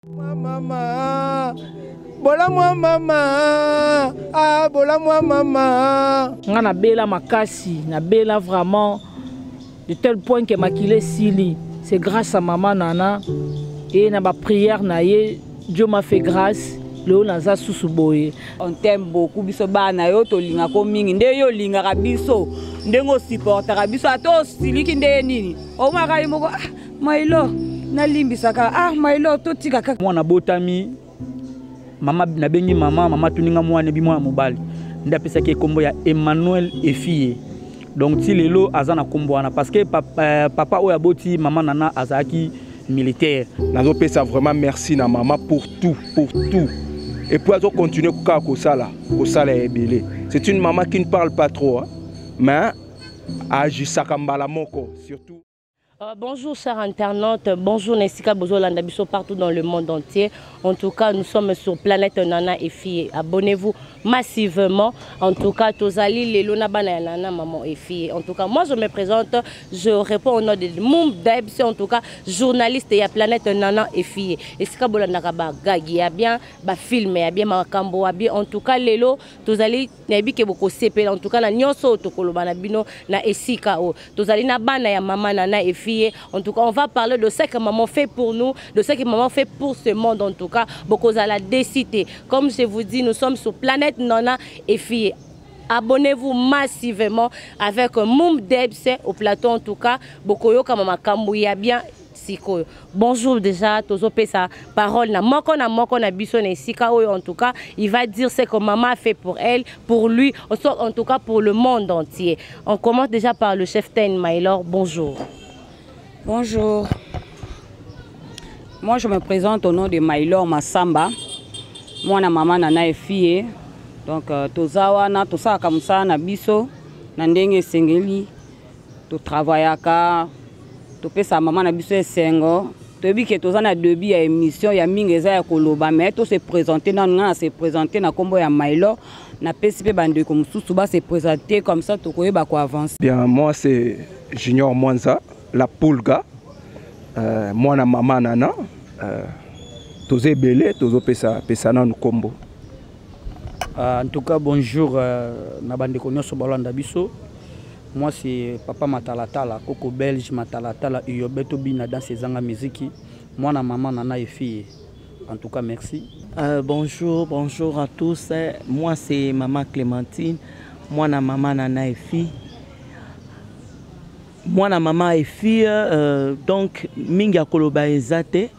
Maman, bola moi maman, ah bola moi maman. On a bela makasi, na bela vraiment de tel point que makile sili. C'est grâce à maman Nana et na ba prière na ye, Dieu m'a fait grâce. Le naza susuboye. On t'aime beaucoup biso bana yo to linga ko mingi nde yo linga ka biso ndengo supporter ka biso ato siliki nde nini o maka yimoko mailo na limbisaka mailo to tika kaka mwana botami mama na bengi mama tuninga mwana bi mwana mobali nda pesa ke kombo ya Emmanuel Efie donc ti lelo azana kombo wana parce que papa oya boti mama Nana azaki militaire nazo pesa vraiment merci na maman pour tout et pour continuer kosala ebele. C'est une maman qui ne parle pas trop hein, mais agissaka mbala moko surtout. Bonjour chers internautes, bonjour Nesika Bozolanda Biso partout dans le monde entier. En tout cas, nous sommes sur Planète Nana et Fille. Abonnez-vous massivement. En tout cas, Tozali, Lelona Bana Nana, Maman et Fille. En tout cas, moi je me présente, je réponds au nom de Moum Debs, en tout cas, journaliste et à Planète Nana et Fille. Et Sika Bolanda Kaba Gagi, a bien, film, a bien Makambo, a bien. En tout cas, Lelo, Tozali, Nabi Keboko CP, en tout cas, na Nyonso, Tokolobana Bino, na Esika, Tozali na Bana ya Maman Nana et Fille. En tout cas, on va parler de ce que maman fait pour nous, de ce que maman fait pour ce monde. En tout cas, beaucoup à la décité. Comme je vous dis, nous sommes sur Planète Nana et Fille. Abonnez-vous massivement avec Moum Debs au plateau. En tout cas, beaucoup comme maman Kambouya bien. Bonjour déjà, Tozo sa parole na moko na biso na Sika oyo. En tout cas, il va dire ce que maman a fait pour elle, pour lui, en tout cas pour le monde entier. On commence déjà par le chef Ten Maylor. Bonjour. Bonjour. Moi je me présente au nom de Maylor Massamba. Moi na maman Nana et Fille. Donc tozawa na tosa kamusa na biso na ndenge sengeli to travaillaka to pesa maman na biso esengo to bi ke toza na début ya émission ya mingeza ya koloba mais to se présenter na se présenter na kombo ya Maylor na PCP bande comme Sousuba se présenter comme ça to koyeba ko avance. Bien, moi c'est Junior Mwanza. La Pulga, moi na maman Nana, Tozé Belé, Tozo pesa na Nkombo. En tout cas, bonjour, na bande konyoso balanda biso. Moi c'est Papa Matalatala, Coco Belge Matalatala, Yobeto Bina dans ses anga musique. Moi na maman Nana et Fille. En tout cas, merci. Bonjour à tous. Moi c'est Maman Clémentine. Moi na maman Nana et Fille. Moi na maman et fille donc minga koloba ezate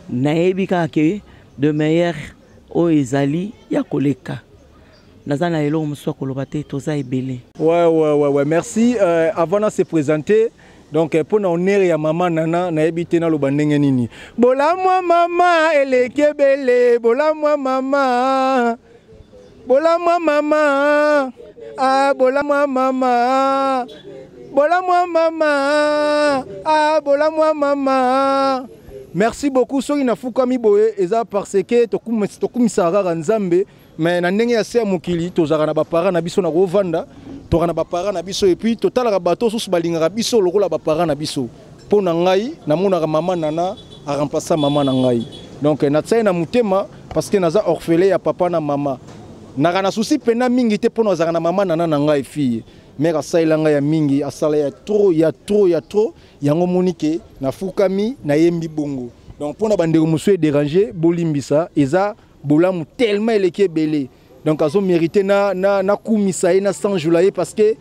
na ebika ke de meilleur o ezali ya koleka nazana elo mso koloba te toza ebele. Ouais, merci. Avant de se présenter, donc pour na honneur ya maman Nana na ebite na loba ndenge nini. Bola moi maman eleke bele, bola moi maman. Bola moi maman. Ah bola moi maman. Bola moi maman, ah bola moi maman. Merci beaucoup. Soki na fukami boye eza parce que tokumisara nzambe mais na ndenge ya se mokili tozaka na ba parents na biso na kovanda toka na ba parents na biso et puis totala bato susu balinga biso lokola ba parents na biso po na ngai na mona maman Nana a remplacer maman na ngai donc na tsai na mutema parce que naza orphelin ya papa na maman na kana souci pena mingi te po na zaka na maman Nana na ngai fille. Mais asailanga ya mingi asala ya trop yango monike na fukami na yembi bongo donc pona bandeko musu déranger bolimbisa eza bolamu tellement eleke belé donc azo mériter na kumisa na sans joulaye parce que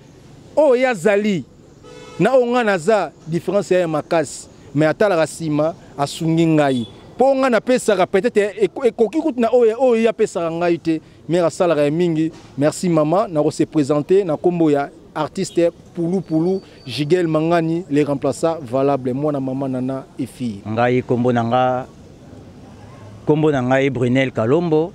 oh ya zali na onga naza différence ya makasi mais atala rasima asungi ngai po nga na pesa peut-être ekoki kutu na oh ya pesa ngai te mais asala ya mingi. Merci maman na ko se présenter na kombo ya artiste Poulou Jigel Mangani les remplaçants valables moi na maman Nana et Fille. Ngai kombo nanga Brunel Kalombo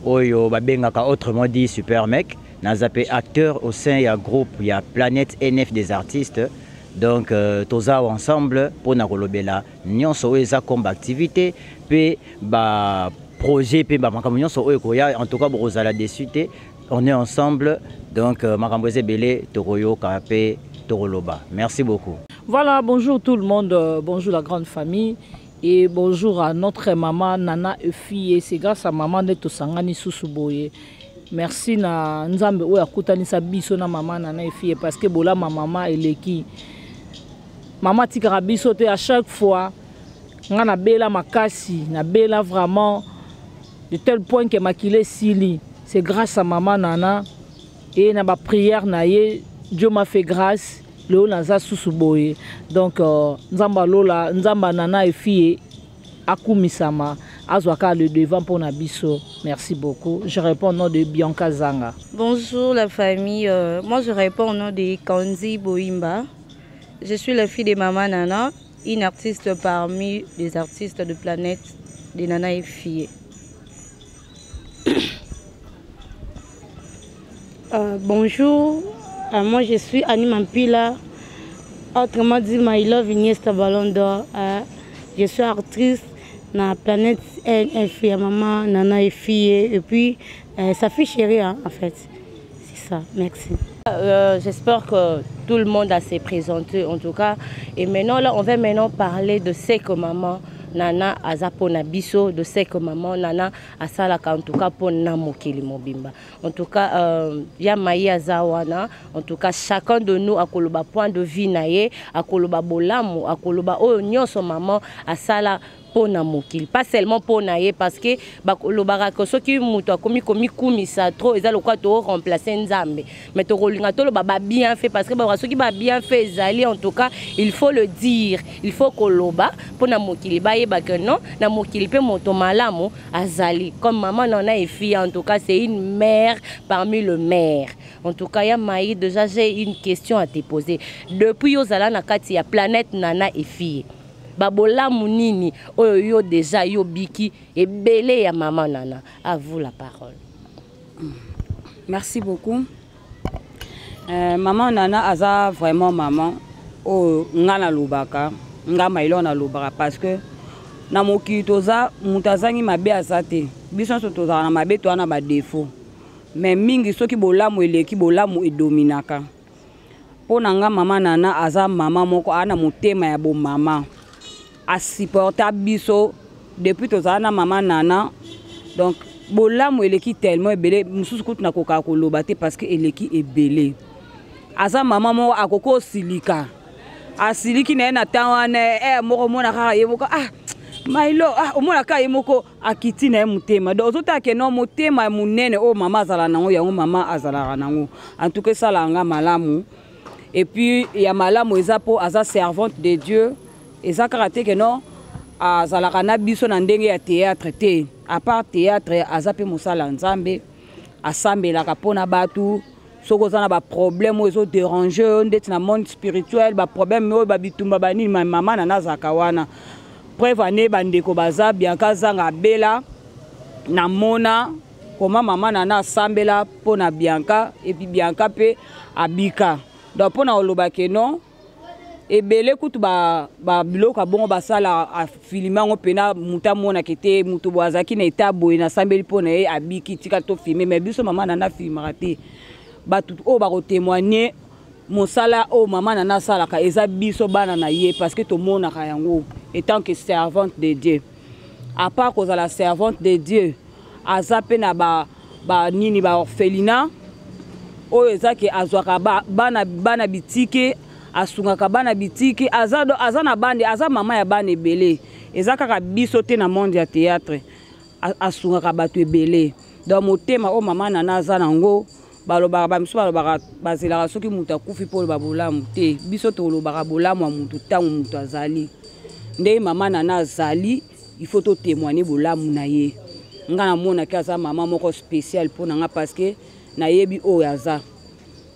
oyo babengaka autrement dit Super Mec nazape acteur au sein ya groupe ya Planète NF des artistes donc toza ensemble pour na kolobela nyonso eza comme activité pe ba projet pe ba makambo nyonso oyo koya en tout cas bozala dessus te. On est ensemble, donc Makamboise Belé, Toroyo, Kapé, Toroloba. Merci beaucoup. Voilà, bonjour tout le monde, bonjour la grande famille. Et bonjour à notre maman Nana Efie. C'est grâce à maman de Tosangani Susuboye. Merci na Nzambe oya kutanisa biso na maman Nana Efie parce que bola ma maman eleki. Maman tikara biso te à chaque fois. Nga na bela makasi, na bela vraiment de tel point que makile sili. C'est grâce à maman Nana et na ba prière na ye Dieu m'a fait grâce. Le naza susuboye. Donc Nzamba Lola, Nzamba Nana et fille akumisama azwaka le devant pour Nabiso. Merci beaucoup. Je réponds au nom de Bianca Zanga. Bonjour la famille. Moi je réponds au nom de Kanzi Boimba. Je suis la fille de Maman Nana, une artiste parmi les artistes de Planète de Nana et fille. Bonjour. Moi je suis Annie Mampila, autrement dit My Love Iniesta Ballon d'Or. Je suis artiste dans la Planète NF, maman, Nana et fille, et puis ça fait chérie hein, en fait. C'est ça, merci. J'espère que tout le monde a s'est présenté en tout cas. Et maintenant là, on va maintenant parler de ce que maman Nana azapona biso, de ce que maman Nana asalaka en tout cas pour namokili mobimba. En tout cas, ya maï azawana. En tout cas, chacun de nous a koloba point de vue naie, a koloba bolamu, a koloba o nyonso maman asala pour namokili. Pas seulement pour naie parce que bakolobara que ceux qui muto komi kumisa trop ezali quoi to remplacer nzambe. Mais to rolinga to lo baba bien fait parce que ceux qui ba bien fait ezali en tout cas, il faut le dire, il faut koloba pour namokili ba yeba que non, namokili pe moto malamu azali. Comme maman Nana et fille en tout cas, c'est une mère parmi le maire. En tout cas, ya maï déjà j'ai une question à te poser. Depuis ozala na kati ya Planète Nana et fille. Babola Mounini, oyo déjà yo biki et belé ya maman Nana. À vous la parole. Merci beaucoup. Maman Nana aza vraiment maman. Oh ngana lubaka, ngama ilona lubaka parce que na moki toza mutazangi mabe azate. Biso toza na mabe to na ba défaut. Mais mingi soki bolamu eleki bolamu edominaka. Pona nga maman Nana aza maman moko ana motema ya bo maman. A supporter biso depuis tozana maman Nana. Donc bolamu eleki tellement ebele mususu kutu na koka koloba te parce que eleki ebele. Aza maman mo akoko silika. Asiliki na tawana moko mona kaka yemoko mailo omona kaka yemoko akiti na mutema. Donc ozota ke no mutema munene o mama azala nango yango mama azala nango. En tout cas ça la nga malamu. Et puis ya malamu ezapo aza servante de Dieu. Et ça karaté que non azalaka na biso na ndenge ya théâtre te. À part théâtre azape musala nzambe asambelaka pona batu soko za na ba problème ozo déranger ndeti na monde spirituel ba problème o ba bitumba bani mama na nazaka wana preuve ane bandeko baza Bianca Zanga bela na mona comment maman na asambela pona Bianca et puis Bianca pe abika donc pona oloba ke non ebele kutu ba biloko bongo basala a filmer ngo pena muta mona kete mutu boazaki na etabo na sambeli pona e abiki tika to filmer mais biso maman Nana filmera te batu o ba ko témoigner mosala o maman Nana sala ka eza biso bana na ye parce que to mona ka yango étant que servante de Dieu à part cause la servante de Dieu azape na ba nini ba orphelinat o ezaki azwaka bana bitike asungaka bana bitiki azana bande aza mama ya bana ebele ezaka biso te na monde ya théâtre asungaka bato ebele donc motema o mama Nana aza nango balobaka bamiso balobaka bazelaka soki mutu akufi po babolamu te biso tolobaka bolamu ya mutu ntango mutu azali nde mama Nana azali il faut to témoigner bolamu na ye nga namonaki aza mama moko spécial mpo na nga parce que nayebi oyo aza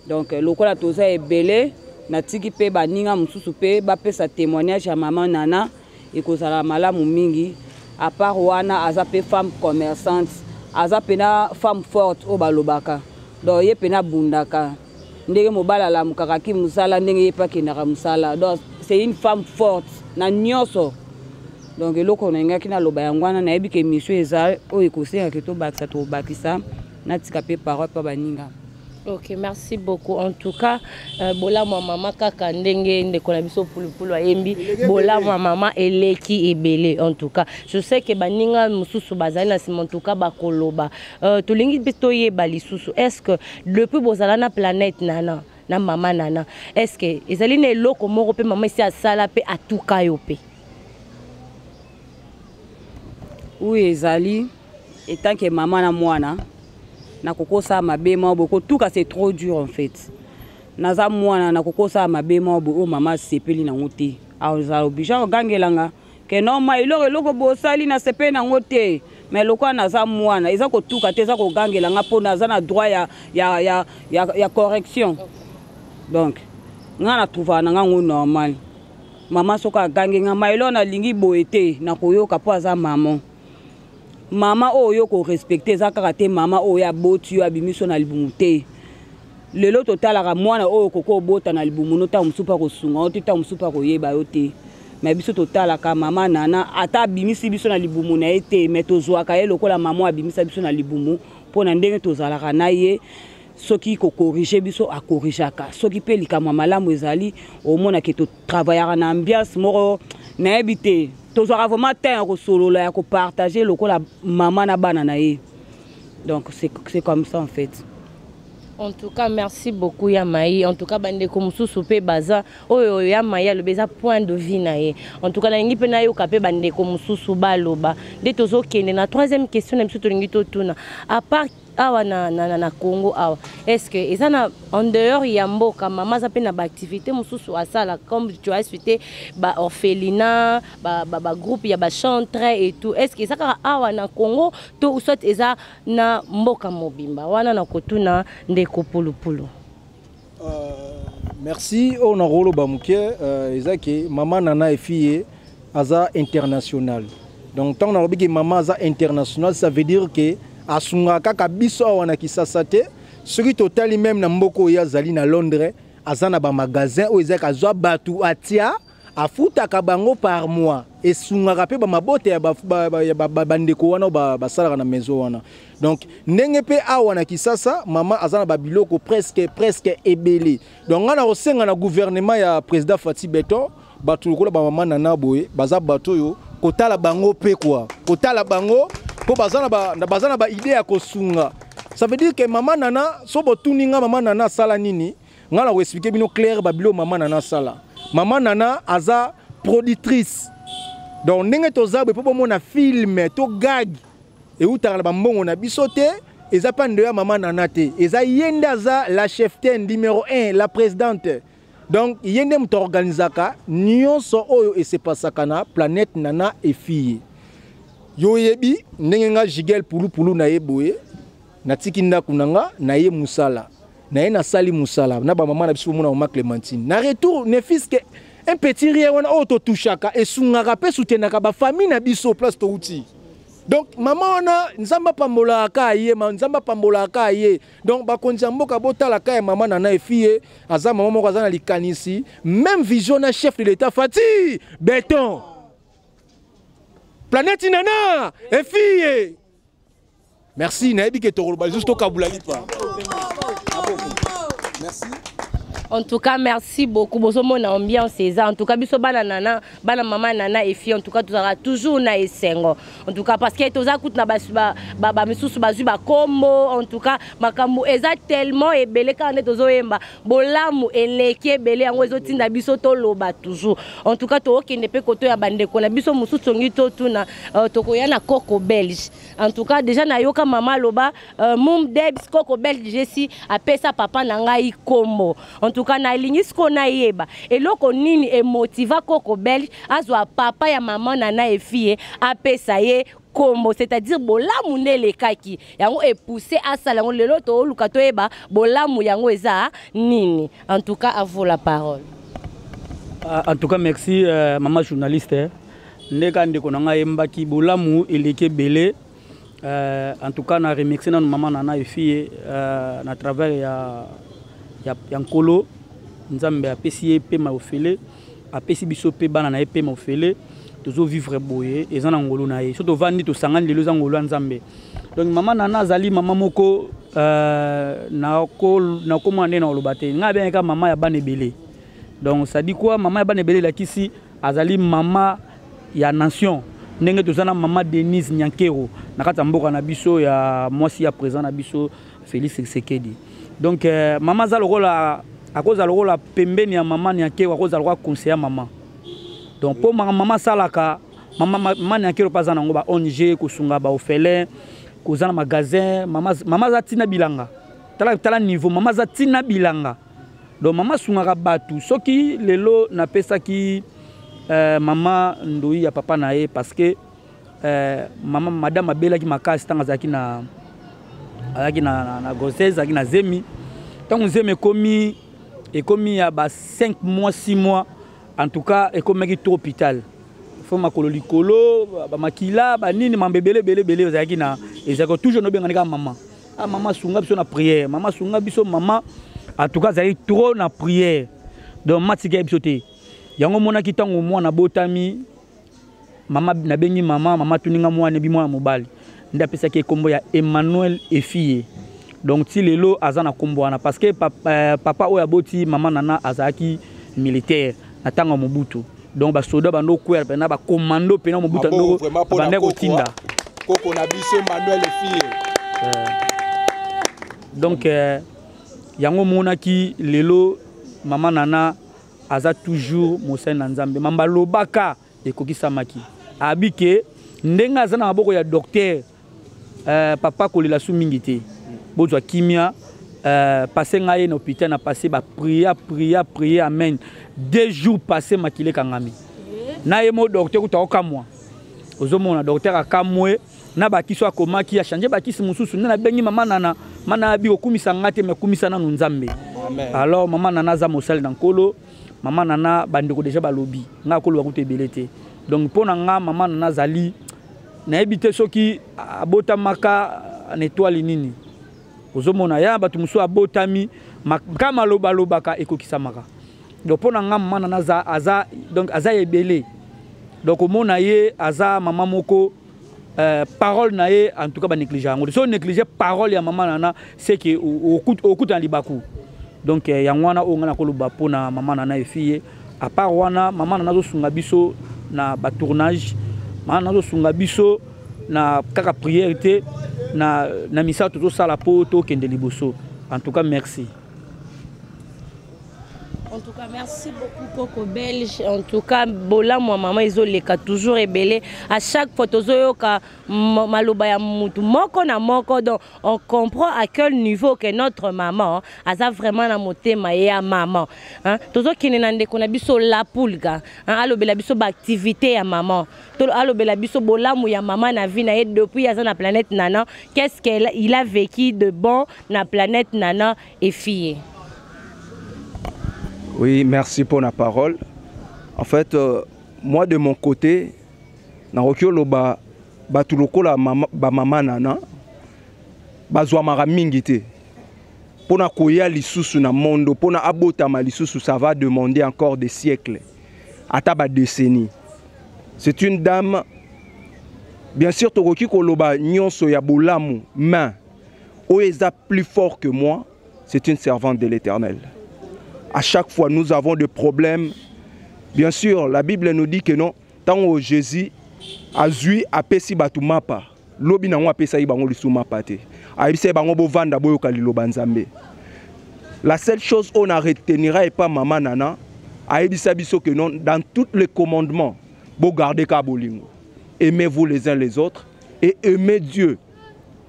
donc lokola toza ebele natiki pe baninga mususu pe bapesa témoignage ya maman Nana ekozala malamu mingi à part wana aza pe femme commerçante aza pena femme forte o balobaka donc ye pena bundaka ndenge mobala la mukakaki musala ndenge ye pa kendaka musala donc c'est une femme forte na nyonso donc eloko na ngaki na loba yangwana na yebi ke mission eza o ekosenga ke to bakisa natika pe parole pa baninga. Ok, merci beaucoup. En tout cas, bola ma maman kaka ndenge ndeko na biso pulupulu ayembi bola ma maman eleki ebele. En tout cas, je sais que baninga mususu bazali na sima en tout cas bakoloba. Tolingi bitoye balisusu. Est-ce que depuis bozala na planète nana na maman nana, est-ce que ezali ne loko moko pe maman si asala pe atuka yo pe? Oui, ezali et tant que maman na mwana na kokosa mabe mabo tout cas c'est trop dur en fait. Naza mwana na kokosa mabe mabo maman sepeli na ngote. Aza obligé gangelanga que non ma iloko bosali na sepeli na ngote. Mais loko naza mwana eza ko tuka te eza ko gangelanga po naza na droit ya correction. Donc ngana trouva na ngango normal. Maman soka gangenga mailo na lingi boete na koyoka po aza maman. Mama oyo ko respecter za karate mama oyo aboti yo abimiso na libumute lelo totalaka mwana oyo koko bota na libumu ta musupa ko sunga otita musupa ko yeba yote mais biso totalaka mama nana ata abimisi biso na libumu na ete mais tozwaka ye lokola mama abimisa biso na libumu pona ndenge tozalaka na ye soki ko corriger biso a corrigeaka soki pe likama malamu ezali au mona ke to travaillera na ambiance moko na ebité tous aura vraiment temps solo là à partager le la maman na banana. Donc c'est comme ça en fait. En tout cas, merci beaucoup Yamaï. En tout cas, bande comme sous-soupé baza. Oh Yamaï le beza point de vie nae. En tout cas, la ngi pena yo kapé bande comme sous-souba loba. De tozo kende na troisième question na msuto ngi to tuna. À part awa na Congo awa. Est-ce que ezana en dehors yambo ka mama za pe na ba activité mususu asala comme tu as cité ba orphelinat ba groupe ya ba chantre et tout. Est-ce que ezaka awa na Congo to soit eza na mboka mobimba wana na kotuna ndeko pulupulu. Merci on a rolo bamuke ezaki mama nana efie aza international. Donc tant on a dit que maman aza international ça veut dire que asunga kaka biso wana kisasa te soki totali même na mboko ya zali na Londres azana ba magasin o ezaka zwa batu atia afutaka bango par mois esunga pe ba mabote ya bandeko wana ba sala na maison wana. Donc ndenge pe awana kisasa mama azana ba biloko presque ebele. Donc ngana osenga na gouvernement ya président Fati Beton batu lokola ba mama nana boye baza bato yo kotala bango pe quoi kotala bango po bazana ba idée ya kosunga. Ça veut dire que maman nana sobo tuninga mama nana sala nini ngala ko expliquer bino clair babilo mama nana sala. Maman nana aza productrice. Donc ndenge tozabe po mona film to gag et utala ba mbongo na bisote eza pa ndeya mama nana te. Eza yenda za la chefté numéro 1 la présidente. Donc yende mto organizaka nyonso oyo e se pasaka na planète nana et fille. Yo yebi ndenge nga jigel pulu na yeboye na tikinda kunanga na ye musala na ye na sali musala na ba maman na biso mona mama Clémentine na retour ne fils que un petit rien wana auto touchaka et sungaka pe soutenaka ba famille na biso place to uti. Donc maman wana nzamba pambola ka ye nzamba pambola ka ye donc ba konza mboka botala ka maman nana e fille aza maman moko aza na likanisi même vision na chef de l'état Fati Beton Planète nana et fille. Merci na ebike to juste au kabulali pa. Merci. En tout cas, merci beaucoup. Bozo mon ambiance ça. En tout cas, biso bana nana, bana maman nana et fille. En tout cas, tu auras toujours na esengo. En tout cas, parce que toza kout na ba misusu bazu ba combo. En tout cas, makambu eza tellement ebele quand tozo yemba. Bolamu eleki ebele yango ezotinda biso to loba toujours. En tout cas, to okende pe koto ya bandeko na biso mususu ngi to tuna tokoya na Coco Belge. En tout cas, déjà na yoka mama loba mum debs Coco Belge jesi apesa papa na ngai kombo. En tout cas na lingis ko na yeba eloko nini emotiva Coco Belge azwa papa ya maman nana e fille apesa ye kombo, c'est-à-dire bolamu nele kaki yango e poussé à salango lelo to luka to yeba bolamu yango eza nini. En tout cas à vous la parole. En tout cas merci maman journaliste ndeka ndeko nanga yembaki bolamu eleke belé. En tout cas na remercier na maman nana e fille na travers ya nkolo nzambe apesi pe ma ofele apesi biso pe bana na pe ma ofele tozo vivre boye ezana ngolo na ye surtout vandi to sangani lelo za ngolo nzambe donc maman nana azali maman moko na ko mwana na olobate nga bien ka maman ya bana ebele. Donc ça dit quoi maman ya bana ebele la kisi azali maman ya nation ndenge tozana maman Denise Nyankero na kata mboka na biso ya mwasi ya présent na biso Félix Sekedi. Donc maman za lokola à cause de la pembeni ya maman Nyankero à cause de la conseiller maman. Donc pour maman salaka maman Nyankero pas na ngo ba ONG ko sunga ba orphelin ko zana magasin maman za tina bilanga tala niveau maman za tina bilanga. Donc maman sunga batu soki lelo na pesa ki maman ndoi ya papa na ye parce que maman madame abela ki makasi tanga zaki na grossesse zaki na zemi tant zemi komi et comme il y a 5 mois 6 mois en tout cas et comme il trop hôpital faut makolo likolo ba makila ba nini mambebele belé zaki na et zako toujours no benga maman ah maman sunga biso na prière maman sunga biso maman en tout cas zaki trop na prière donc matika biso te yango mona kitango mwana botami mama na bengi mama tuninga mwana bi mwana mobali nda pesa ke kombo ya Emmanuel Efie. Donc si lelo azana kombo wana parce que papa oya boti mama nana azaki militaire atanga Mobutu. Donc ba soda bando kwela pena ba commando pena Mobutu ndo bande ko tinda koko na biso Emmanuel Efie. Donc yango mona ki lelo mama nana aza toujours Mosai na Nzambe mamba lobaka ekokisa maki abike ndenga azana maboko ya docteur papa kolela su mingité bozwa kimia passé ngaye na hôpital na passé ba prier amen 2 jours passé makile kangami na yemo docteur utaoka moi ozomona docteur akamwe na bakiso akomaki a changer bakisi mususu na bengi mama nana mana bi okumisa ngate me kumisa na Nzambe. Alors mama nana za mosali na nkolo mama nana bandeko déjà balobi nga kolo ba kutebelete. Donc pona nga mama nana zali na ebité soki abota maka na étoile nini ozomona ya batu musu abotami kama lobaka ekokisa maka. Donc pona nga mama nana za aza donc aza ebele. Donc omona ye aza mama moko parole na ye en tout cas ba négliger ngo so négliger parole ya mama nana c'est que okuta libaku. Donc yangwana o ngana koloba pona mama nana efie à part wana mama nana zo sunga biso na ba tournage mama nana zo sunga biso na kaka prière na misa to sala poto kende liboso. En tout cas merci. En tout cas, merci beaucoup Coco Belge. En tout cas, bola moi maman izoleka toujours ébélé. À chaque photo zoyoka maloba ya mutu moko na moko, donc on comprend à quel niveau que notre maman a vraiment na motema ya maman. Hein? Tozo kinenande kona biso la pulga. Hein? Alo bela biso ba activité ya maman. Alo bela biso bola mu ya maman na vie na ye depuis ya na planète Nana. Qu'est-ce qu'il a vécu de bon na planète Nana et fille. Oui, merci pour la parole. En fait, moi de mon côté, na rokiolo ba batuloko la maman nana bazwa mara mingité. Pona koya lisusu na mondo, pona abotama lisusu, ça va demander encore des siècles. Ata ba décennies. C'est une dame, bien sûr, Toroki Koloba nyonso ya bolamu, mais oeza plus fort que moi, c'est une servante de l'Éternel. À chaque fois, nous avons des problèmes. Bien sûr, la Bible nous dit que non, tant que Jésus a zui a pesi batu mapa, lobi na ngwa pesa ibango lisu mapa te. Aibise bango bo vanda boyo kalilo banzambe. La seule chose on a retenira et pas maman nana, aibisa biso que non, dans tous les commandements, bo garder ka bolingo. Aimez-vous les uns les autres et aimez Dieu.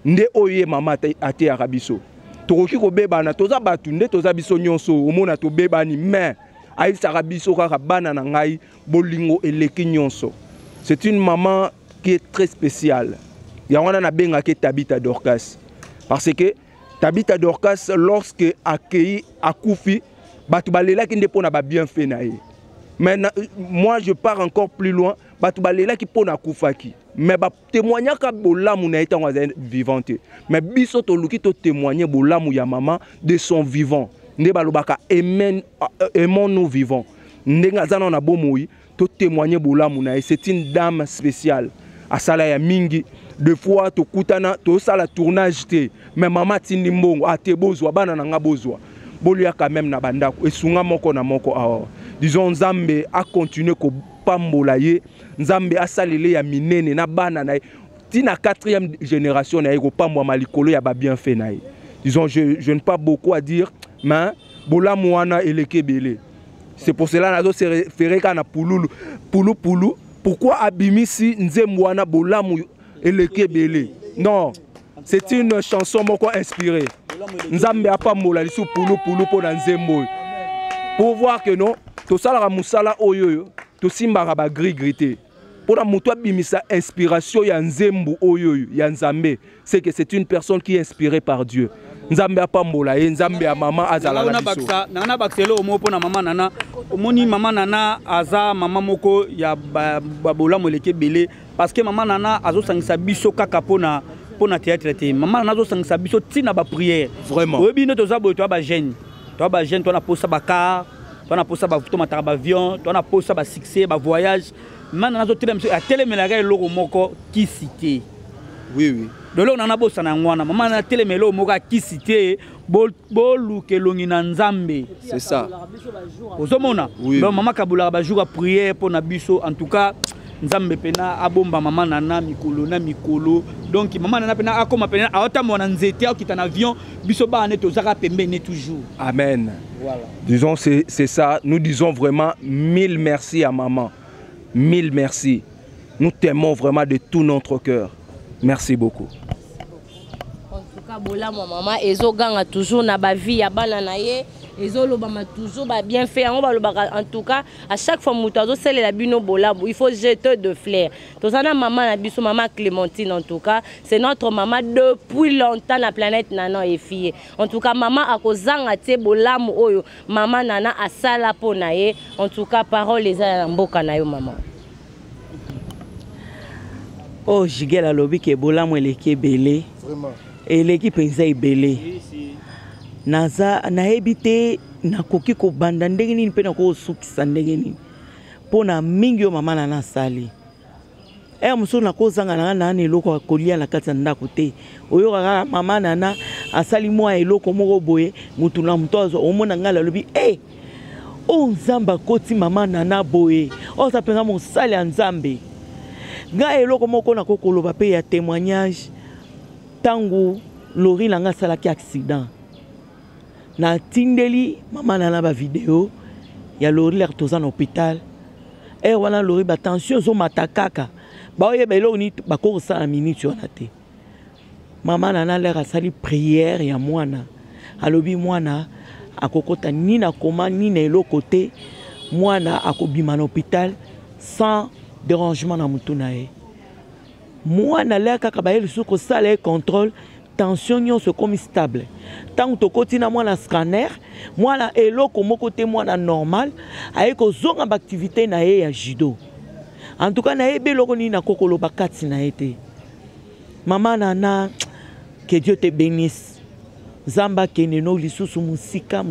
Nde oye mama ate arabiso. Toroki ko beba na toza batu nde toza biso nyonso omona to beba ni mais ayi sarabiso kaka bana na ngai bolingo eleki nyonso. C'est une maman qui est très spéciale. Ya wana na benga ke Tabitha Dorcas parce que Tabitha Dorcas lorsque accueilli akufi batu balela ki nde pona ba bienfait na ye. Mais moi je pars encore plus loin batu balela ki pona kufaki. Mais ba témoigner ka bolamu na eta vivante. Mais biso to luki to témoigner bolamu ya maman de son vivant. Nde balobaka aimons nous vivants. Ndenga zana na bomoi to témoigner bolamu na c'est une dame spéciale. Asala ya mingi Deux fois, tu kutana, tu as la tournage, mais maman tindi mbongo, a te bozwa, banana nga bozwa. Bolia quand même na bandako, et sunga moko na moko awa. Disons, Nzambe a continué ko pambola ye, Nzambe a salele ya minene na banana. Tina 4e génération na ko pambo malikolo ya ba bien fait na ye. Disons, je n'ai pas beaucoup à dire, mais bola mouana eleke belé. C'est pour cela que je référé à Pouloulou. Poulou. Pourquoi Abimisi Nzemwana Bolamu eleke belé? Non, c'est une chanson moko inspirée. Nzambe a pas mola sous Poulou pour Nzembo. Pour voir que non, tout ça la musala oyo, tout simbara ba gris grité. Pour la moutoua bimisa inspiration ya Nzembo oyo ya Nzambe, c'est que c'est une personne qui est inspirée par Dieu. Nzambe a pas mola et Nzambe a maman azala la biso. Nana bakselo omo pona maman nana, omoni maman nana aza maman moko ya babola moleke belé parce que maman nana azo sangisa biso kaka pona théâtre té. Maman nana azo sangisa biso tina ba prière. Vraiment. Oyebi no toza boy to ba jeune. To ba jeune to na posa ba car, to na posa ba to matara ba avion, to na posa ba succès, ba voyage. Maman nana azo telemelaka eloko moko ki cité. Oui. De là on a bossa na ngwana maman na telemelo moka kisité boluke longi na Nzambe. C'est ça. Ozomona. Donc maman kabula ba jour à prière pour na biso en tout cas Nzambe pena abomba maman nana mikolo. Donc maman nana pena akoma pena aota mona nzete okita na avion biso ba ne tozaka pembene toujours. Amen. Voilà. Disons c'est ça, nous disons vraiment 1000 merci à maman. 1000 merci. Nous t'aimons vraiment de tout notre cœur. Merci beaucoup. En tout cas, bola mon maman, ezo ganga toujours na ba vie ya bana na ye, ezo lo bama toujours ba bien fait. En tout cas, à chaque fois moutazo c'est la bino bola, il faut jeter de fleurs. Tozana maman na biso maman Clémentine en tout cas, c'est notre maman depuis longtemps la planète Nana et fille. En tout cas, maman akozanga te bola mo oyo, maman nana asala po na ye. En tout cas, parole les a mboka na yo maman. Oh, Jigel a lobby que bola mo eleki belé. Vraiment. Eleki penza belé. Naza na ebité na koki ko banda ndenge nini pe na ko sukisa ndenge nini. Pona mingi yo mama na sali. Muso na ko zanga na eloko kolia na kati ndako te. Oyo kaka mama nana asali mwa eloko moko boye mutu na mtozo omona ngala lobi o Nzamba koti mama nana boye. O sa penga mo sali ya Nzambe. Nga eloko moko na kokoloba pe ya témoignage tangu Lori langa salaki accident na tindeli mama nana ba vidéo ya Lori l'air toza na hôpital wana Lori ba tension zo matakaka ba oye ba eloko ni ba ko sa na minute wana te mama nana l'air asali prière ya mwana alobi mwana akokota ni na koma ni na eloko te mwana akobima na hôpital sans dérangement na mutunae. Moi na l'air kaka ba yesu ko sala contrôle tension nyonso comme stable. Tant to kotina moi na scanner, moi na eloko moko te moi na normal, aye ko zonga ba activité na ye ya judo. En tout cas na ebe loko ni na kokolo bakati na été. Maman nana que Dieu te bénisse. Zamba keneno lisusu musika.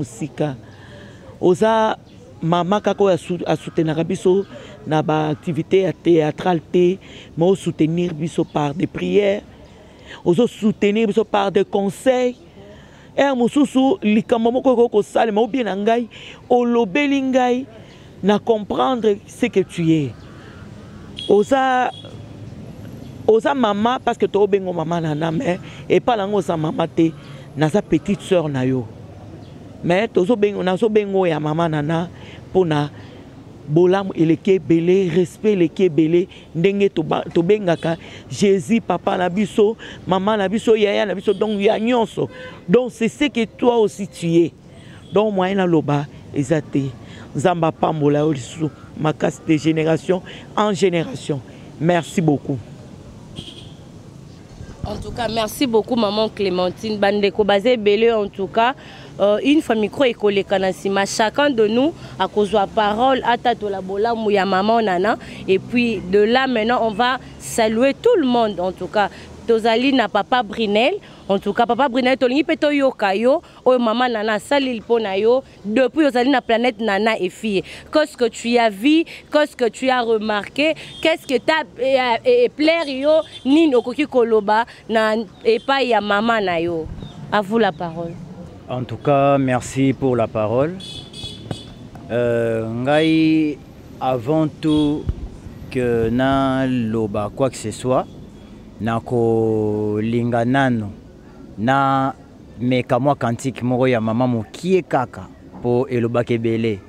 Oza mama kako a soutenir biso na ba activité théâtrale te mo soutenir biso par des prières ozo soutenir biso par des conseils mususu likambo moko ko salema ou bien ngai olobeli ngai na comprendre ce que tu es oza mama parce que to bengo mama nana mais et pas lango sa mama te na sa petite sœur na yo mais tozo bengo ya mama nana pona bolam eleke belé respect eleke belé ndenge to bengaka Jésus papa na biso maman na biso yaya na biso donc ya nyonso donc c'est ce que toi aussi tu es donc moi na loba ezate Nzamba pambola olisu makasi de génération en génération. Merci beaucoup. En tout cas, merci beaucoup maman Clémentine Bandeko Bazé Belé en tout cas. Une fois micro école kanasima chacun de nous a cause la parole à tatola bola mouya maman nana et puis de là maintenant on va saluer tout le monde en tout cas tozali na papa Brunel. En tout cas, papa Brunel, tolingi peto yoka yo, o maman Nana salil pona yo, depuis ozali na planète Nana et fille. Qu'est-ce que tu as vu, qu'est-ce que tu as remarqué, qu'est-ce que t'as plaire yo, nino koki koloba na epa ya maman na yo. À vous la parole. En tout cas, merci pour la parole. Ngai, avant tout que na loba quoi que ce soit, na ko linganano na meka mwa kantique moko ya mama mokie kaka po eloba kebele.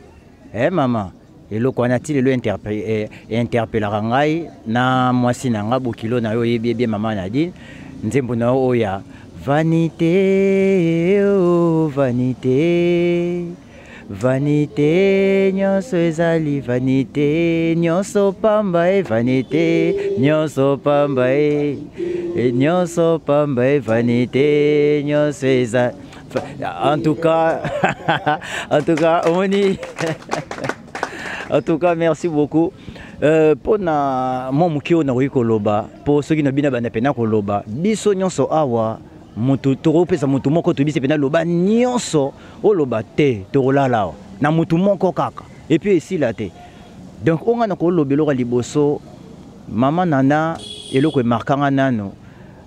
Mama, eloko wana ti lelo interpellera ngai na mwasi na nga bokilo na yo yebi mama Nadine nzembo na yo oya vanité oh vanité vanité nyonso ezali vanité nyonso pamba e vanité nyonso pamba e nyonso pamba e vanité nyonso ezali. En tout cas Omoni en tout cas merci beaucoup pour na mo mukio na koloba pour ceux qui na bina bana pena koloba biso nyonso awa mutu toro pesa mutu moko to bise pena loba nyonso o loba te to lala na mutu moko kaka et puis ici là te donc on a ko lobelo ka liboso maman Nana eloko e markanga nano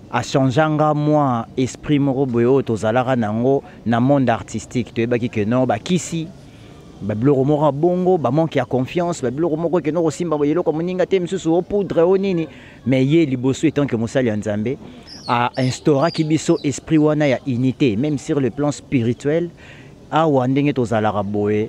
a changeanga moi esprit moko boyo to zalaka nango na monde artistique to ebaki que non ba kisi ba bloro moko bongo ba manque ya confiance ba bloro moko que non simba boyelo comme ninga te msusu o poudre o nini mais ye liboso étant que mosali ya Nzambe a instaura kibiso esprit wana ya unité même sur le plan spirituel a wandenge to zalaka boye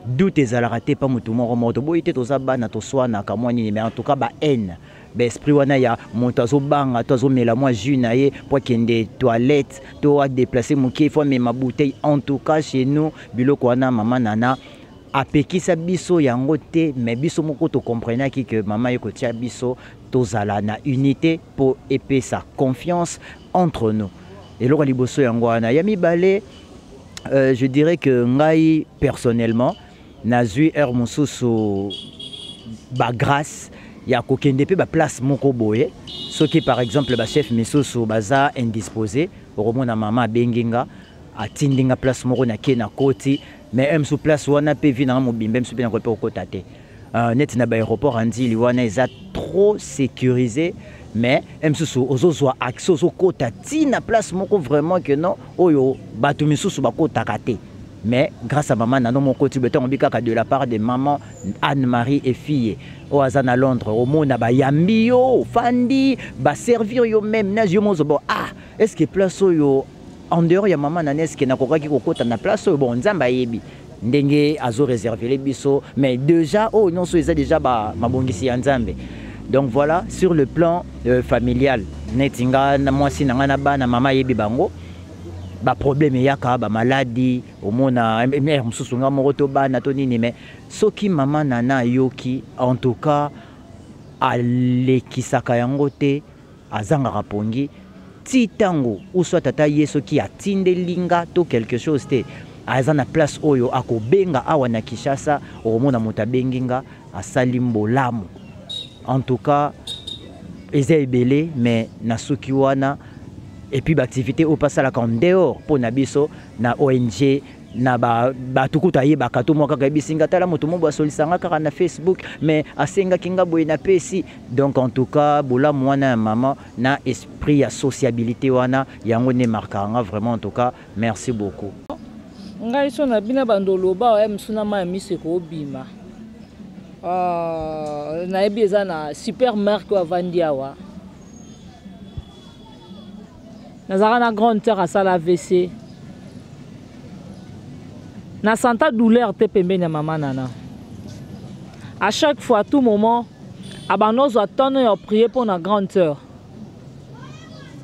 doute zalaka te pa mutu moko moto boye te to zabana to swana kamwa nini mais en tout cas ba haine l'esprit wana ya moto azobanga to azomela moi jus na ye po kende toilette to a déplacer mokie faut même ma bouteille. En tout cas chez nous biloko wana maman Nana apekisa biso yango te mais biso moko to comprenaki que maman yeko tia biso tozala na unité pour épais sa confiance entre nous et loko liboso yango wana ya mibale. Je dirais que ngai personnellement nazui mosusu ba grâce ya kokende pe ba place moko boye soki par exemple ba chef misusu baza indisposé oromona mama benginga atindinga place moko na ke na koti mais em sous place wana pe vina mobimbe msupe na ko pe okota te net na ba aéroport andi liwana eza trop sécurisé mais em sous ozozwa accès ozokota ti na place moko vraiment que non oyo batu misusu bakota kate. Mais grâce à maman Nana mon côté beton bikaka de la part de maman Anne-Marie et fille au Azana Londres au mona ba yambio fandi ba servir yo même na yo mozo bon est-ce que place yo en dehors ya maman Nana est-ce que na kokaki kokota na place bon nzamba yebi ndenge azo réserver les biso mais déjà oh non so eza déjà ba mabongisi ya nzambe. Donc voilà sur le plan familial netinga na mwasi na na bana mama yebi bango ba problème yaka ba maladie au mona mère mususu nga moko to bana to nini mais soki maman Nana yoki en tout cas alekisaka yango te azanga rapongi ti tango ou soit tata yeso ki atinde linga to quelque chose te azana place oyo akobenga awa na Kinshasa au mona motabenginga asali mbolamu. En tout cas eza ebele mais na soki wana et puis l'activité au passage la en dehors pour nabiso na ONG na ba tukuta yeba kato mo kaka bisinga tala moto mo solisanga kaka na Facebook mais asenga kinga boye na pesi. Donc en tout cas bola mwana maman na esprit ya sociabilité wana yango ne markanga vraiment. En tout cas merci beaucoup. Ngai so na bina bandolo ba em suna ma mise ko bima na ebeza na supermarché wa vandiawa nazara na grande terre à sala AVC na santa douleur te pembeni ya maman Nana à chaque fois à tout moment abanozo attendre et prier pour na grande terre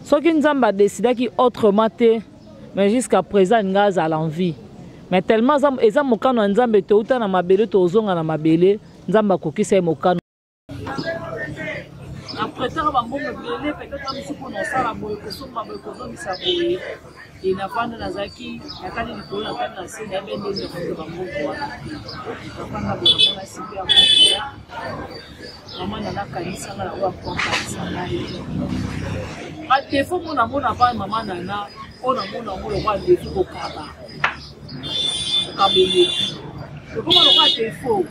soki nzamba décidaki autrement te mais jusqu'à présent ngaz à l'envie mais tellement eza mokano nzambe te uta na mabele to zonga na mabele nzamba kokisa mokano. Après ça, on va peut-être un petit peu dans ça, la boue, que son ma boue, que son mi saboue, et n'a pas de nazaki, la canne du pôle, la canne de la scène, la belle de la bambo, la canne la boue, la super boue, maman Nana Kanisa, la boue, la a défaut mon amour n'a pas maman nana on a mon amour le roi défaut au kaba kabele le comment le roi défaut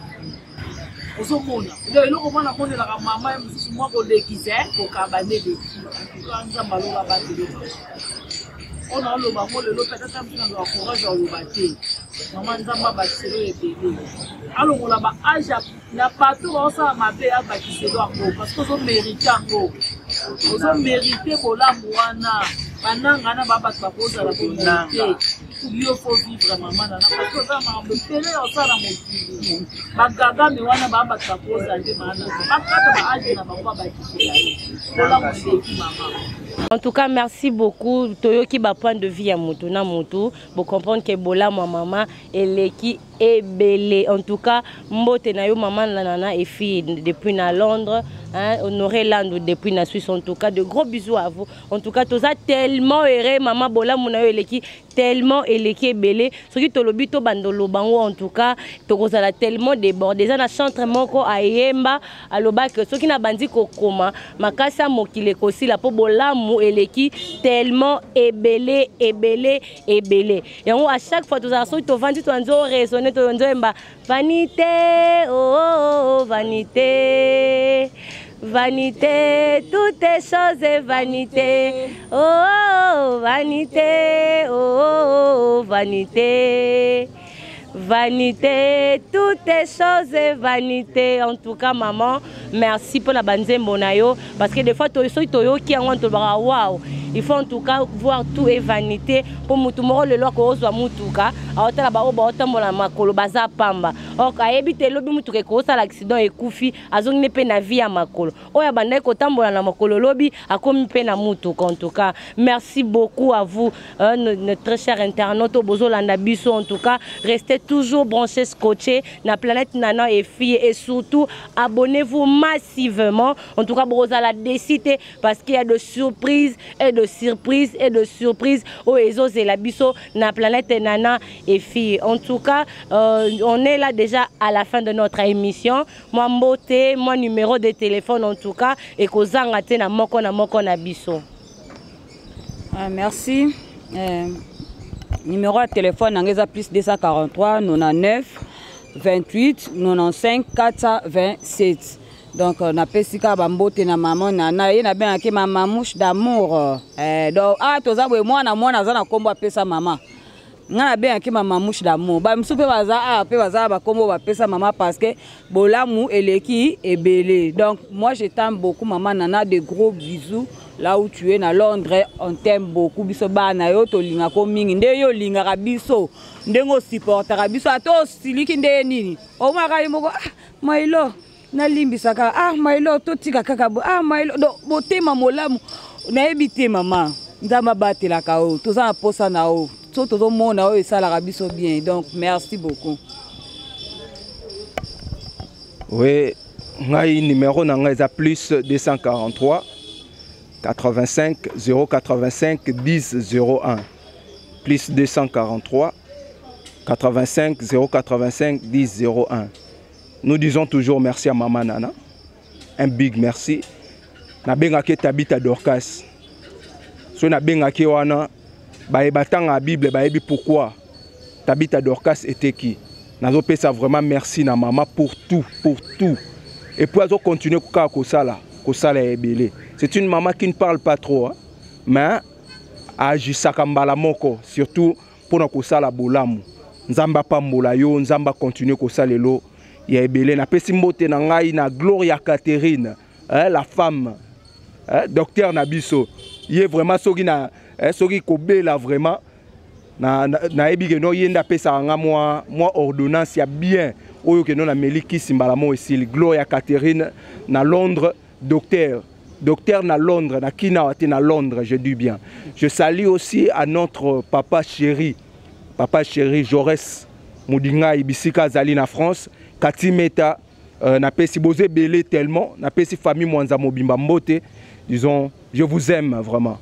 ozomona le eloko mwana monelaka mama mosusu moko lekise kokabane de quand nzambe aloba batele on a oloba ngo lelo peut-être mpona ndoka courage oloba te mama nzambe abatiselo ebele alongola baage na bato baosala mabe abatiselo yango parce que ozomérite yango ozomérite bolamu wana bananga na babato bakozala bomérite il faut vivre maman nana parce que ça m'a embêté ça na mokili bagaga me wana ba ba tapoza nde mana bakata ba age na bango ba kisela bola moseki maman. En tout cas, merci beaucoup. Toyoki ba point de vue à Moutou na Moutou. Pour comprendre que Bola ma maman elle qui est belle. En tout cas, mbote na yo maman la nana et fille depuis na Londres, hein, honoré Lando depuis na Suisse. En tout cas, de gros bisous à vous. En tout cas, toza tellement heureux maman Bola mon yo elle qui tellement elle qui est belle. Ce qui tolobi to bandolo bango en tout cas, tokozala tellement débordé. Ça na chantre moko ayemba aloba que ce qui na bandi kokoma makasa mokile kosi la po Bola eleki tellement ébélé. Et à chaque fois tous ensemble tu vends tu enzo raisonner tu enzo emba vanité oh vanité vanité toutes les choses est vanité oh vanité oh vanité vanité, toutes les choses est vanité. En tout cas, maman, merci pour la bande monayo. Parce que des fois, toyo qui en waouh. Il faut en tout cas voir tout est vanité. Pour mutumoro le loi ko soit mutuka. Aota la ba ota mola makolo baza pamba. Ok, aebite lobi mutuke ko sa l'accident et kufi azong ne pe na vie à makolo. Oya bande ko tambola na makolo lobi akomi pe na mutuka. En tout cas, merci beaucoup à vous, notre très cher internaute Bozo Landa Biso. En tout cas, restez toujours branchés, scotchés, la planète Nana et filles et surtout abonnez-vous massivement. En tout cas, Brosa l'a décidé parce qu'il y a de surprises et de surprises et de surprises au Ezo et la Bisso, la planète Nana et filles. En tout cas, on est là déjà à la fin de notre émission. Moi, Mbote, mon numéro de téléphone en tout cas, et Kozanga Tena Moko na Bisso. Merci. Numéro de téléphone est plus 243 99 28 95 427. Donc on a pesika bambote na maman nana et na bien que ma mamouche d'amour. Donc toza we moi na za na kombo apesa maman. Ngana bien que ma mamouche d'amour. Ba msupe baza pe baza ba kombo apesa maman parce que bolamu eleki ebele. Donc moi je t'aime beaucoup maman nana, de gros bisous. Là où tu es à Londres, on t'aime beaucoup. Biso bana yo to linga ko mingi nde yo linga ka biso ndengo supporter ka biso ato siliki nde nini o maka yimo mailo na limbisa ka mailo to tika kaka mailo do botema molamu na ebite mama ndama batela ka o to za posa na o to to mona o esala ka biso bien. Donc merci beaucoup. Oui, ngai numéro na ngai za plus 243 85 085 10 01 plus 243 85 085 10 01. Nous disons toujours merci à Maman Nana, un big merci. Na benga ke tabita Dorcas. So na benga ke wana ba ebatanga Bible ba ebi pourquoi tabita Dorcas était qui. Nazo pesa vraiment merci na maman pour tout. Et puis azo continuer ko sala ebele. C'est une maman qui ne parle pas trop, hein, mais agissa kambala moko, surtout pour nous kosala bolamu. Nzamba pambola yo, nzamba continue kosala lo ya ebele na pesi mbote na ngai na Gloria Catherine, hein, la femme, hein, docteur Nabiso. Il est vraiment soki na soki kobela vraiment na ebige no yenda pesa nga moi ordonnance ya bien oyo ke no na meliki simbala mo esili Gloria Catherine na Londres, docteur na Londres, na Kinawate na Londres, je dis bien. Je salue aussi à notre papa chéri Jaurès Moudinga Ibisika Zali na France, Katimeta, na pesi bozé belé tellement, na pesi famille Mwanza Mobimba Mbote, disons, je vous aime vraiment.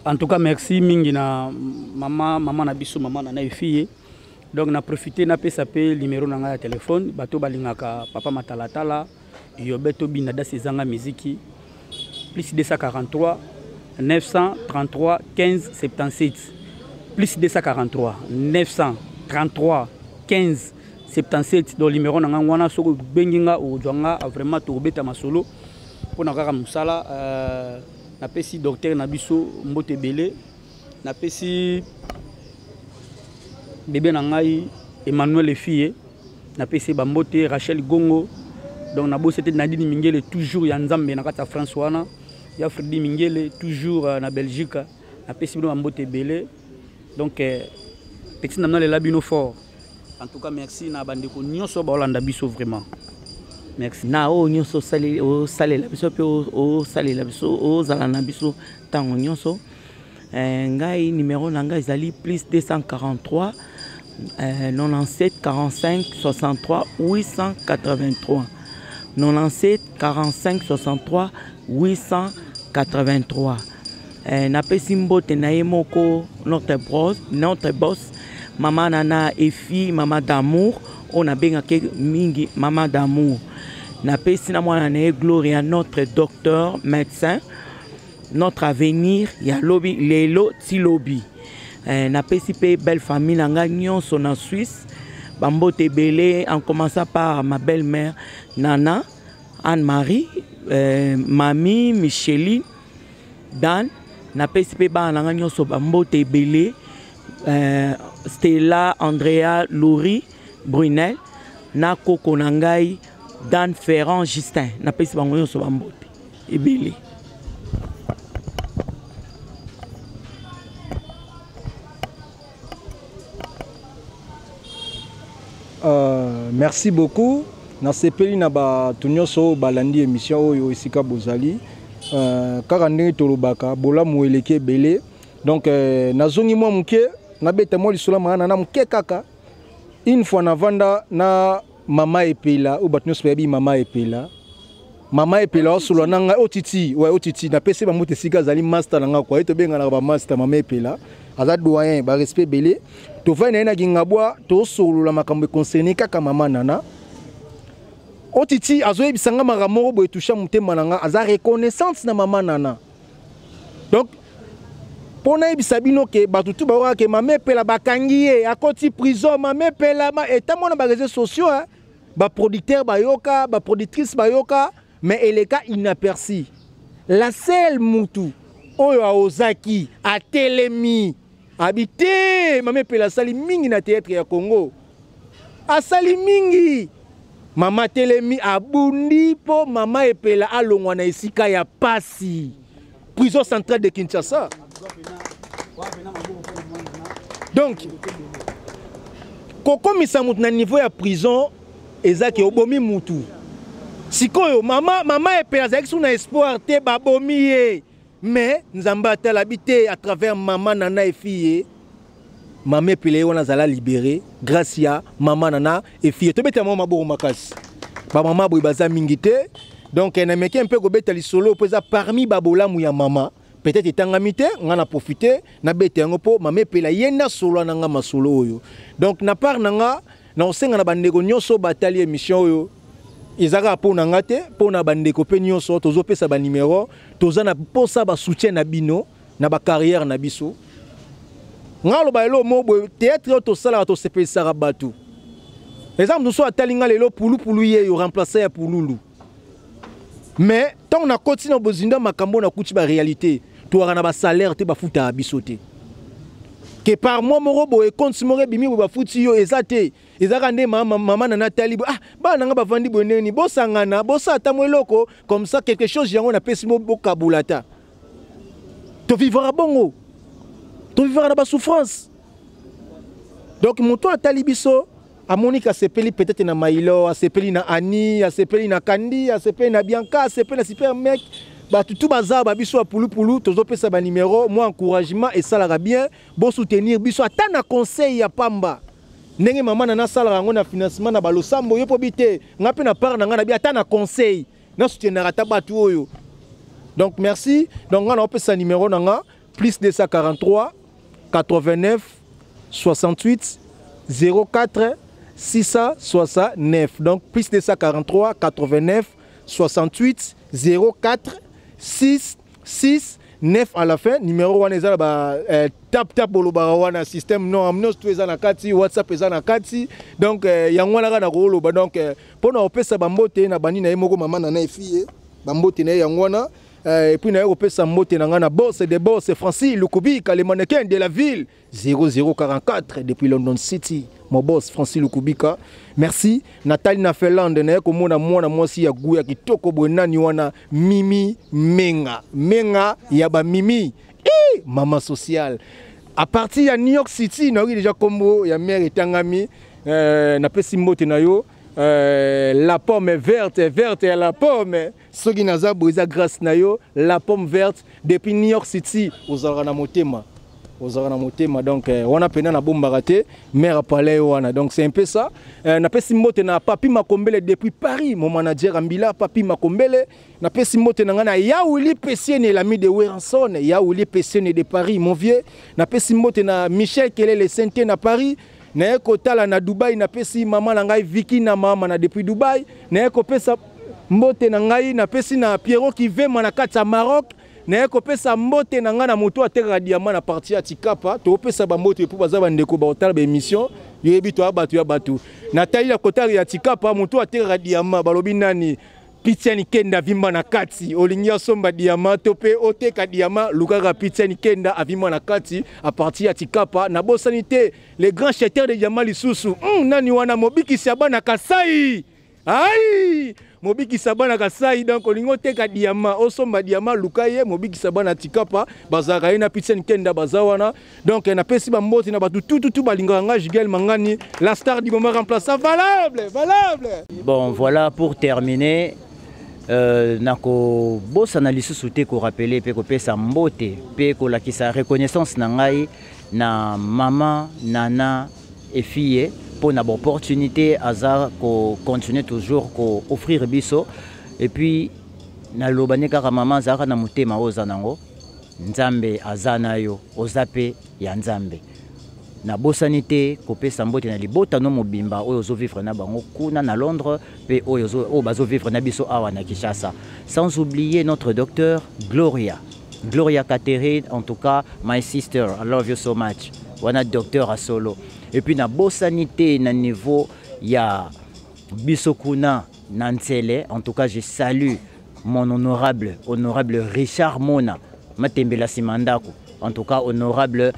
En tout cas, merci mingi na maman na biso, maman na fille. Donc na profité na pesa pe numéro na nga ya téléphone, bato balingaka papa Matalatala, Yobeto Binada Sezanga Miziki, plus 243 933 15 77 plus 243 933 15 77 donc numéro na ngwana wana soko benginga ozwanga vraiment tobeta masolo pona kaka musala na pesi docteur na biso mbote belé na pesi bébé na ngai Emmanuel Fille na pesi bambote Rachel Gongo donc na bo c'était Nadine Mingele toujours ya nzambe na kata France wana ya Fredi Mingele toujours na Belgique na pesi bino bambote belé donc petit namna le labino fort. En tout cas, merci na bandeko nyonso ba Olanda biso vraiment. Merci. Na o nyonso sali o sali la biso pe o sali la biso o zalana biso tango nyonso. Ngai numéro na ngai zali plus 243 97 45 63 883. 97 45 63 883. Na pesi mbote na yemoko notre boss Maman Nana et fille, maman d'amour, on a bien mingi maman d'amour. Na pesi na mwana na gloria notre docteur, médecin, notre avenir, ya lobby lelo ti lobby. Na pesi pe belle famille nanga nyonso na Suisse, bambote belé en commençant par ma belle-mère Nana, Anne-Marie, Mamie, Micheline, Dan, na pesi pe ba nanga nyonso bambote belé. Stella, Andrea, Laurie, Brunel, na Koko Nangai, Dan Ferrand, Justin, na pesi bango nyonso bambote ebele. Merci beaucoup. Na sepeli na ba tunyoso balandi émission oyo esika bozali. Kaka ndenge tolobaka bola mueleke ebele. Donc nazongi mwa muke na beta mo lisula maana na muke kaka une fois na vanda na mama epela ou batno spebi mama epela osula nanga otiti ouais otiti na pese ba mote sika zali master nanga kwa eto benga na ba master mama epela aza doyen ba respect belé to va na gingabwa to solula makambo concerné kaka mama nana otiti azoye bisanga makambo bo etusha mutema nanga aza reconnaissance na mama nana. Donc pona ebisabino ke batutu ba ke mama epela bakangiye akoti prison mama epela ma etamo na ba réseaux sociaux ba producteur bayoka ba productrice bayoka mais elle est inaperçue. La seule mutu oyo aozaki a telemi habité mama epela sali mingi na théâtre ya Congo asali mingi mama telemi abundi po mama epela alongwa na esika ya pasi prison centrale de Kinshasa. Donc, koko misamut na niveau ya prison ezaki obomi mutu. Sikoyo mama epela zaki suna espoir te babomi ye. Mais nzamba tel habité à travers maman nana et fille. Mama epela wana zala libéré grâce à maman nana et fille. To beta mama bo makasi. Ba mama bo baza mingité. Donc na meki un peu ko beta li solo pesa parmi babola mu ya mama. Peut-être etangamite ngana profiter na bete yango po mama epela yenda solo nanga masolo oyo. Donc na part nanga na osenga na bandeko nyonso batali émission oyo izaka po nanga te po na bandeko pe nyonso tozo pesa ba numéro toza na posa ba soutien na bino na ba carrière na biso. Ngalo ba elo mo théâtre to sala to sepesa rabatu. Exemple nous so atali ngalelo pulu ye yo remplacer ya pululu. Mais tant on a continué bozinda makambo na kuti ba réalité to na ba salaire te ba futa bisoté que par moi mo robo e compte mo bimi ba futi yo ezate ezaka nde mama na Nathalie ba nanga ba vandi boneni bo sangana bo sata mo eloko comme ça quelque chose yango na pesi mo bokabulata to vivra bongo to vivra na ba souffrance. Donc mon to atali biso a Monica sepeli peut-être na Maïlo, a sepeli na Annie, a sepeli na Candy, a sepeli na Bianca, a sepeli na Super Mec. Bah tout bazar ba biso a pulu tozo pesa ba numéro, moi encouragement et ça la bien, bon soutenir biso ata na conseil ya pamba. Ndenge mama na sala rango na financement na balosambo yo pobité, ngape na part na nga na bi ata na conseil, na soutenir ata batu oyo. Donc merci. Donc on a pesa numéro na nga plus 243 89 68 04 669. Donc plus 243 89 68 04 6 6 9 à la fin. Numéro 1 est tap tap au wana système non amnos tout est na kati WhatsApp est na kati donc yangwana na koloba donc pour na opesa bambote na bani na yemoko mama na fille bambote na yangwana et puis na opesa mbote na ngana boss de boss Francis Lukubika le mannequin de la ville 0044 depuis London City mon boss Francis Lukubika merci Nathalie na Finlande na ko mona mwana mwasi ya guya kitoko bwenani wana Mimi Menga ya ba Mimi maman sociale à partir de New York City na déjà combo ya mère etangami na pesi mbote na yo la pomme verte à la pomme soki naza boza grâce na yo la pomme verte depuis New York City ozalaka na motema donc on a peine na bomba raté mère palais wana donc c'est un peu ça na pesi mbote na Papi Makombele depuis Paris mon manager Ambila Papi Makombele na pesi mbote na ngana Yaouli Pessiene l'ami de Weranson Yaouli Pessiene de Paris mon vieux na pesi mbote na Michel Kelele Sainté na Paris na eko tala na Dubai na pesi maman na ngai Vicky na mama na depuis Dubai na eko pesa mbote na ngai na pesi na Pierrot qui veut na kati ya Maroc na eko pesa mbote na ngana moto ateka diamant na partie ya Tikapa to pesa ba mbote pour baza ba ndeko ba otala ba émission yebi to abatu ya batu na tayi ya kotari ya Tikapa moto ateka diamant balobi nani Pitiani Kenda vimba na kati olingia somba diamant tope oteka diamant lukaka Pitiani Kenda avimba na kati à partir ya Tikapa na bosanité les grands chéteurs de diamant lisusu nani wana mobiki sabana Kasai ai mobiki sabana Kasai donc olingo teka diamant osomba diamant lukaye mobiki sabana Tikapa bazaka ina Pitiani Kenda bazawana donc na pesi ba mboti na batu tout balinga nga Jigel Mangani la star du moment remplaçant valable bon voilà pour terminer nako bossa na lisusu te ko rappeler pe ko pesa mbote pe ko la kisa reconnaissance na ngai na mama nana et fille pour na opportunité aza ko continuer toujours ko offrir biso et puis na lobane kaka mama zaka na mutema ozanango nzambe azana yo ozape ya nzambe na bosanité kopesa mbote na libota no mobimba oyo zo vivre na bango kuna na Londres pe oyo zo bazo vivre na biso awa na Kinshasa sans oublier notre docteur Gloria Catherine en tout cas my sister I love you so much wana docteur a solo et puis na bosanité na niveau ya biso kuna na Ntsele en tout cas je salue mon honorable Richard Mona matembela simandako en tout cas honorable.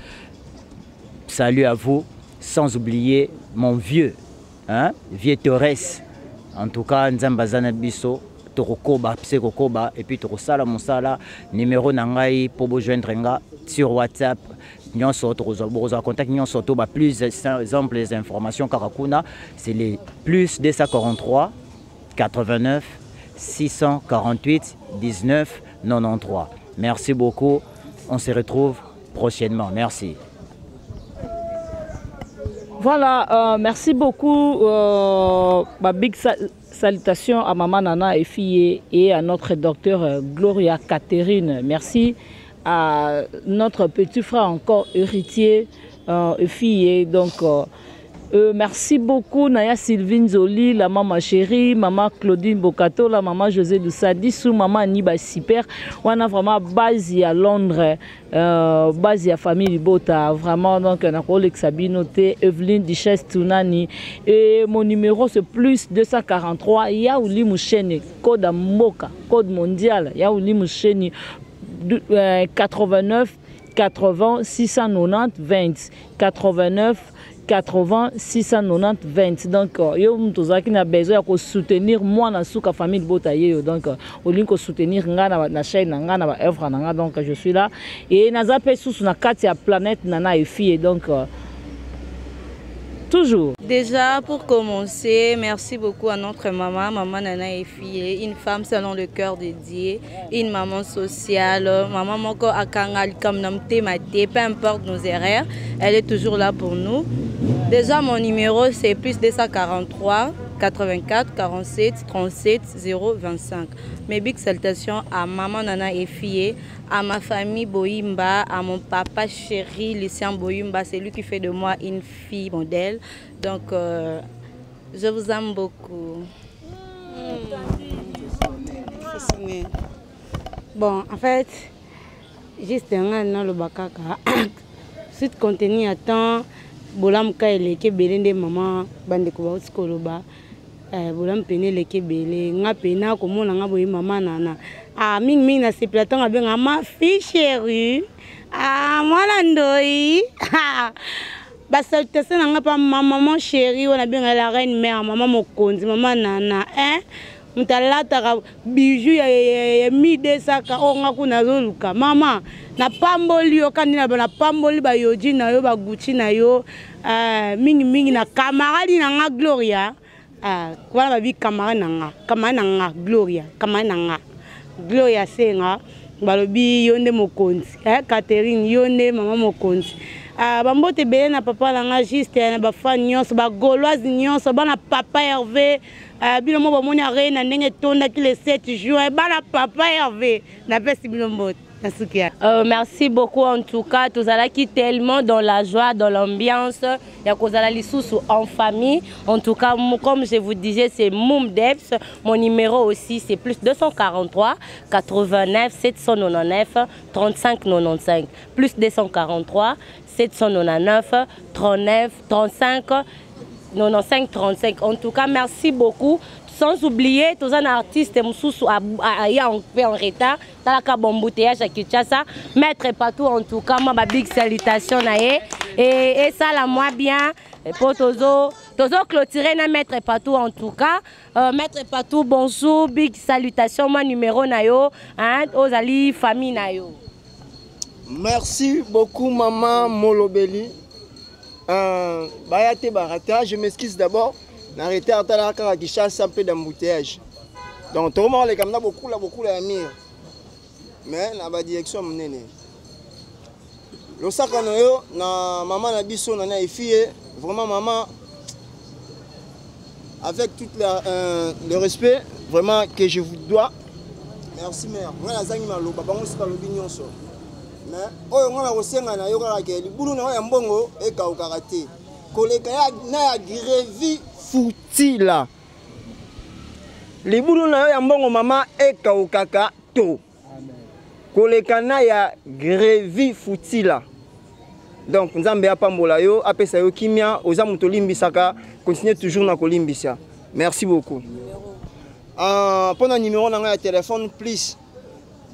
Salut à vous, sans oublier mon vieux Torres. En tout cas, Nzambazana Biso, Torokoba, Psekokoba, et puis Torosala Monsala, numéro Nangai, pour vous joindre sur WhatsApp. Nous avons contact, nous avons plus d'exemples d'informations. Karakuna, c'est les plus 243 89 648 19 93. Merci beaucoup, on se retrouve prochainement. Merci. Voilà, merci beaucoup. Big salutations à maman Nana et fille et à notre docteur Gloria Catherine. Merci à notre petit frère encore héritier et fille. Donc, merci beaucoup Naya Sylvine Zoli, la maman chérie, maman Claudine Bokato, la maman José Dousadissou, maman Niba Super. On a vraiment base à Londres, base à famille Bota, vraiment donc on a collègue Sabinoté, Evelyne Duchesse Tunani et mon numéro c'est plus 243 Yaouli Moucheni, code Mboka, code mondial Yaouli Moucheni 89 80 690 20 89 80 690 20 donc yo mtozaki na besoin de soutenir moi na souka famille Botaye donc au lieu de soutenir nga na chaîne nga na œuvre nga donc je suis là et naza pe sous na kati ya planète nana et fille donc toujours. Déjà, pour commencer, merci beaucoup à notre maman Nana et fille, une femme selon le cœur de Dieu, une maman sociale, maman moko akangal comme namte mate, peu importe nos erreurs, elle est toujours là pour nous. Déjà, mon numéro c'est plus 243 84 47 37 025. Mes big salutations à maman Nana et fille, à ma famille Boimba, à mon papa chéri Lucien Boimba, c'est lui qui fait de moi une fille modèle. Donc, je vous aime beaucoup. Bon, en fait, juste un le bakaka. Suite contenu à temps, bolam ka eleke belende maman bande ko ba skoloba. Bolam pene leke bele, nga pena ko mona nga boyi maman nana. Ah ming na se platon abenga ma fille chérie. Ah mwana ndoi. Ba salutation nga pa maman chérie, on a bien la reine mère, maman mokonzi, maman nana, hein? Mutalata bijou ya mide saka onga kuna zoluka mama na pamboli yo kandina na pamboli ba yoji na yo ba gucci na yo mingi na camarade na nga Gloria kwa ba bi camarade na nga Gloria senga balobi yonde mokonzi Catherine yonde mama mokonzi bambote bele na papa langa juste na ba fan nyonso ba gauloise nyonso bana papa Hervé bilombo bamoni aré na ndenge tondaki le 7 juin bana papa Hervé na pesi bilombo nasukia. Merci beaucoup en tout cas, tous qui tellement dans la joie, dans l'ambiance, il y a kozala lisusu en famille. En tout cas, comme je vous disais, c'est Moum Debs. Mon numéro aussi c'est plus 243 89 799 35 95 plus 243 799 39 35 95 35. En tout cas, merci beaucoup. Sans oublier, tous les artistes Moussous en retard. Talaka Bomboutéage à Kinshasa. Maître Patou, en tout cas, ma big salutation. Et ça, la moi bien. Pour Tozo clôturer na Maître Patou, en tout cas. Maître Patou, bonjour, big salutation. Mon numéro nayo, aux ali famille nayo. Merci beaucoup, maman Molobeli. Bayate Barata, je m'excuse d'abord. N'arrêtez à la Kinshasa un peu d'embouteillage. Donc, tout le monde a beaucoup la mire. Mais la direction menée. Le sac en oyo, na maman na biso na fille, vraiment maman, avec tout le respect vraiment que je vous dois. Merci mère. Moi la zangi malo, baba ngo sika lobi nyonso. Mais oyo ngona kosenga na yo kaka ke libulu na ya mbongo e ka okarate. Koleka na ya grevi futila. Libulu na yo ya mbongo mama e ka okaka to. Koleka na ya grevi futila. Donc nzambe apambola yo apesa yo kimia oza muto limbisaka, continuez toujours na kolimbisa. Merci beaucoup. Pour le numéro de téléphone, plus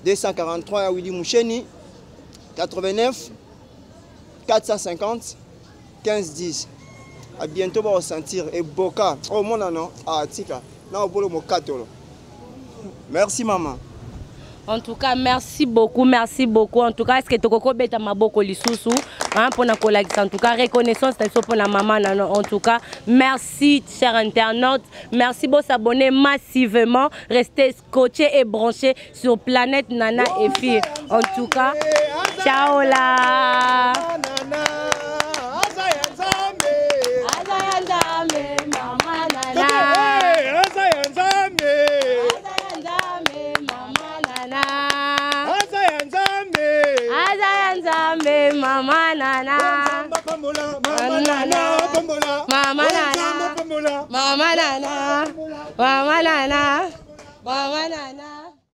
243 à Willy Moucheni, 89 450 15 10. À bientôt, on va ressentir. Et Boka, oh mon non, ah tika, non, on va merci maman. En tout cas, merci beaucoup, merci beaucoup. En tout cas, est-ce que tu as beta maboko lisusu pour na collègue. En tout cas, reconnaissance pour la maman. En tout cas, merci, chers internautes. Merci de s'abonner massivement. Restez scotchés et branchés sur Planète Nana et Filles. En tout cas, ciao là. Mama nana, mama nana, mama nana, mama nana, mama nana, mama nana.